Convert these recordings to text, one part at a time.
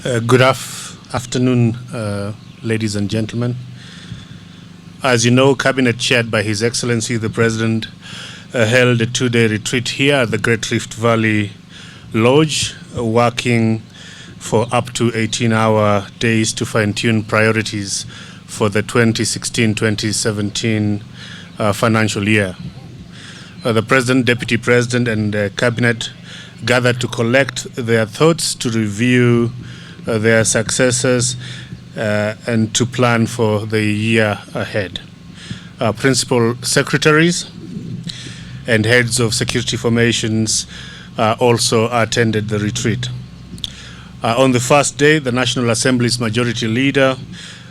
Good afternoon, ladies and gentlemen. As you know, Cabinet chaired by His Excellency the President held a two-day retreat here at the Great Rift Valley Lodge, working for up to 18-hour days to fine-tune priorities for the 2016-2017 financial year. The President, Deputy President, and Cabinet gathered to collect their thoughts, to review their successes, and to plan for the year ahead. Principal secretaries and heads of security formations also attended the retreat. On the first day, the National Assembly's majority leader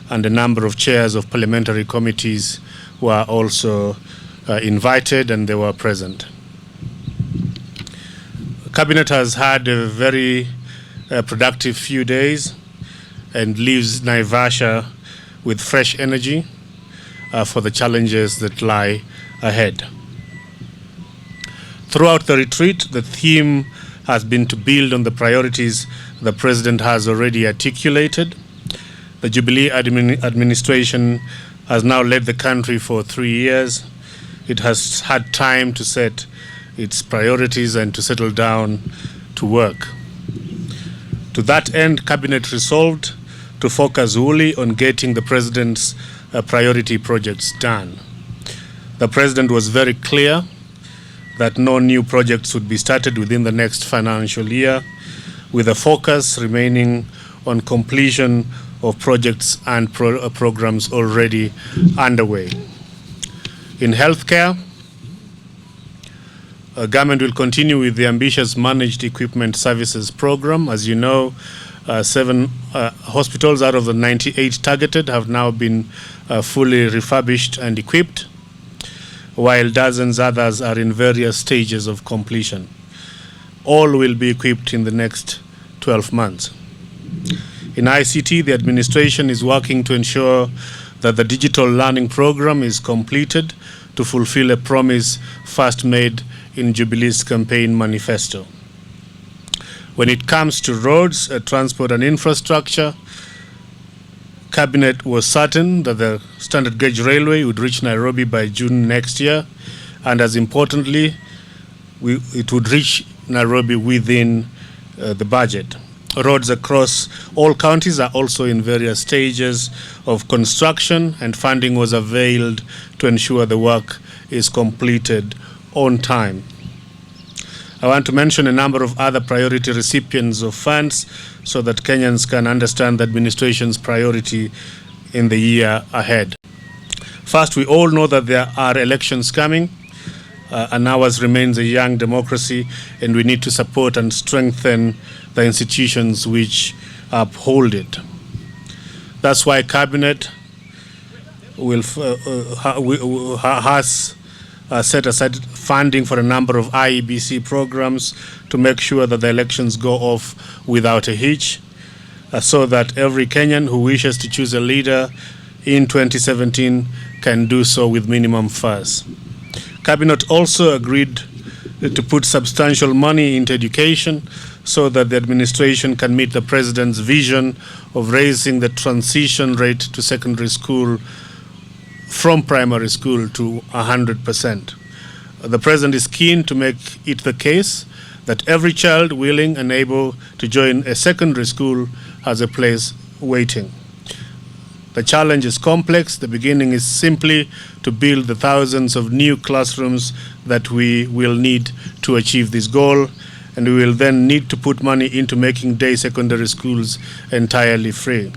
and a number of chairs of parliamentary committees were also invited, and they were present. Cabinet has had a very productive few days and leaves Naivasha with fresh energy for the challenges that lie ahead. Throughout the retreat, the theme has been to build on the priorities the President has already articulated. The Jubilee administration has now led the country for 3 years. It has had time to set its priorities and to settle down to work. To that end, Cabinet resolved to focus wholly on getting the President's priority projects done. The President was very clear that no new projects would be started within the next financial year, with a focus remaining on completion of projects and programs already underway. In healthcare, government will continue with the ambitious Managed Equipment Services program. As you know, 7 hospitals out of the 98 targeted have now been fully refurbished and equipped, while dozens others are in various stages of completion. All will be equipped in the next 12 months. In ICT, the administration is working to ensure that the digital learning program is completed to fulfill a promise first made in Jubilee's campaign manifesto. When it comes to roads, transport and infrastructure, Cabinet was certain that the standard gauge railway would reach Nairobi by June next year, and as importantly, it would reach Nairobi within the budget. Roads across all counties are also in various stages of construction, and funding was availed to ensure the work is completed on time. I want to mention a number of other priority recipients of funds so that Kenyans can understand the administration's priority in the year ahead. First, we all know that there are elections coming, and ours remains a young democracy, and we need to support and strengthen the institutions which uphold it. That's why Cabinet has set aside funding for a number of IEBC programs to make sure that the elections go off without a hitch, so that every Kenyan who wishes to choose a leader in 2017 can do so with minimum fuss. Cabinet also agreed to put substantial money into education so that the administration can meet the President's vision of raising the transition rate to secondary school from primary school to 100%. The President is keen to make it the case that every child willing and able to join a secondary school has a place waiting. The challenge is complex. The beginning is simply to build the thousands of new classrooms that we will need to achieve this goal, and we will then need to put money into making day secondary schools entirely free.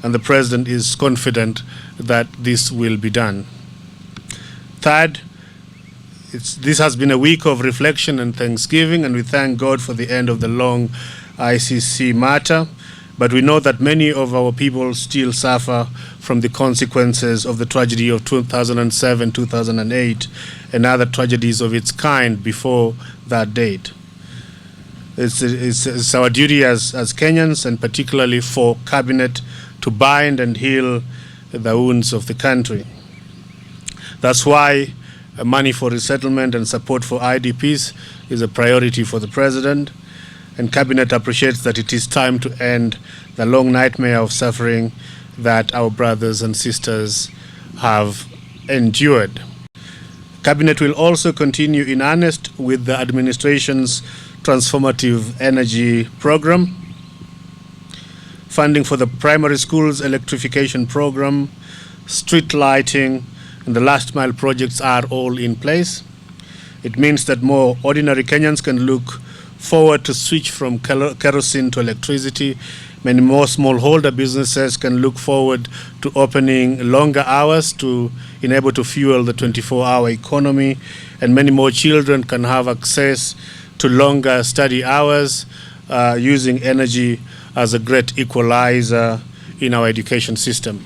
And the President is confident that this will be done. Third, this has been a week of reflection and thanksgiving, and we thank God for the end of the long ICC matter. But we know that many of our people still suffer from the consequences of the tragedy of 2007, 2008, and other tragedies of its kind before that date. It's our duty as Kenyans, and particularly for Cabinet, to bind and heal the wounds of the country. That's why money for resettlement and support for IDPs is a priority for the President. and Cabinet appreciates that it is time to end the long nightmare of suffering that our brothers and sisters have endured. Cabinet will also continue in earnest with the administration's transformative energy program, funding for the primary schools electrification program, street lighting, and the last mile projects are all in place. It means that more ordinary Kenyans can look forward to switch from kerosene to electricity. Many more smallholder businesses can look forward to opening longer hours to enable to fuel the 24-hour economy, and many more children can have access to longer study hours using energy as a great equalizer in our education system.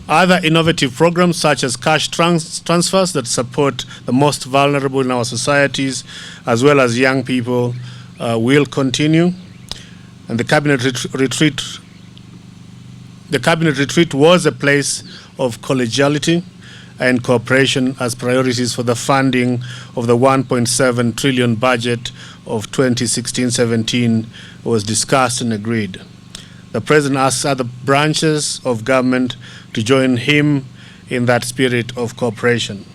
Other innovative programs such as cash transfers that support the most vulnerable in our societies, as well as young people, will continue. And the cabinet retreat was a place of collegiality and cooperation as priorities for the funding of the 1.7 trillion budget of 2016-17 was discussed and agreed. The President asks other branches of government to join him in that spirit of cooperation.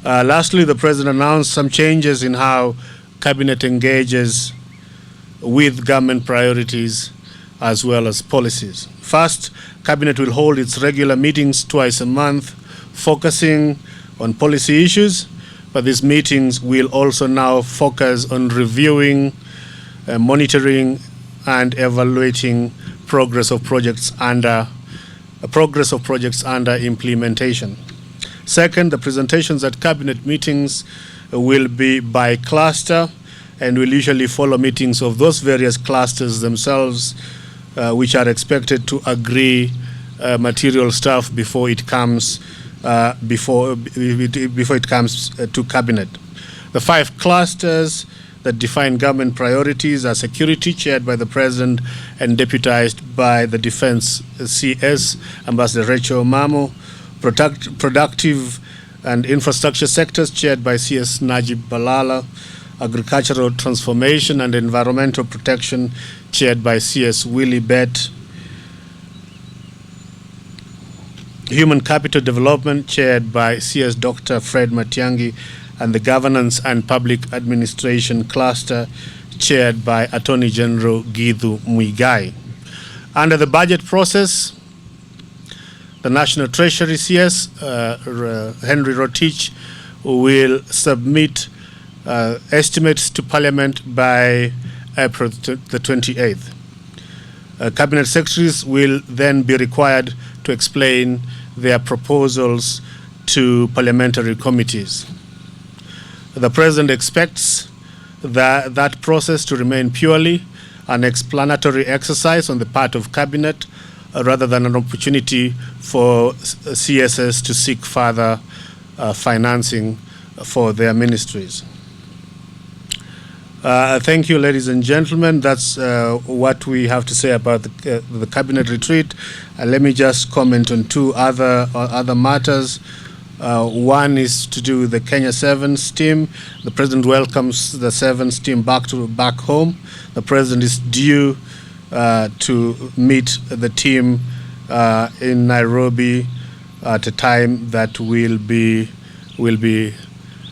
Lastly, the President announced some changes in how Cabinet engages with government priorities as well as policies. First, Cabinet will hold its regular meetings twice a month, focusing on policy issues, but these meetings will also now focus on reviewing, monitoring, and evaluating progress of projects under implementation. Second, the presentations at Cabinet meetings will be by cluster and will usually follow meetings of those various clusters themselves, which are expected to agree material stuff before it comes to Cabinet. The 5 clusters that define government priorities are security, chaired by the President and deputized by the Defense CS, Ambassador Rachel Mamo; productive and infrastructure sectors, chaired by CS Najib Balala; agricultural transformation and environmental protection, chaired by CS Willie Bett; human capital development, chaired by CS Dr. Fred Matiang'i; and the governance and public administration cluster, chaired by Attorney General Githu Muigai. Under the budget process, the National Treasury CS, Henry Rotich, will submit estimates to Parliament by April the 28th. Cabinet secretaries will then be required to explain their proposals to parliamentary committees. The President expects that process to remain purely an explanatory exercise on the part of Cabinet rather than an opportunity for CSS to seek further financing for their ministries. Thank you, ladies and gentlemen. That's what we have to say about the Cabinet retreat. Let me just comment on 2 other matters. One is to do with the Kenya Sevens team. The President welcomes the Sevens team back home. The President is due to meet the team in Nairobi at a time that will be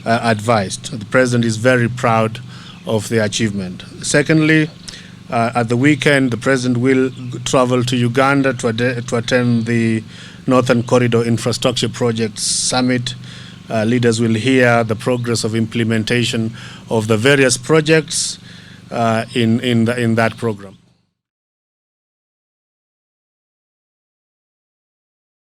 advised. The President is very proud of the achievement. Secondly, at the weekend, the President will travel to Uganda to attend the Northern Corridor Infrastructure Project Summit. Leaders will hear the progress of implementation of the various projects in that program.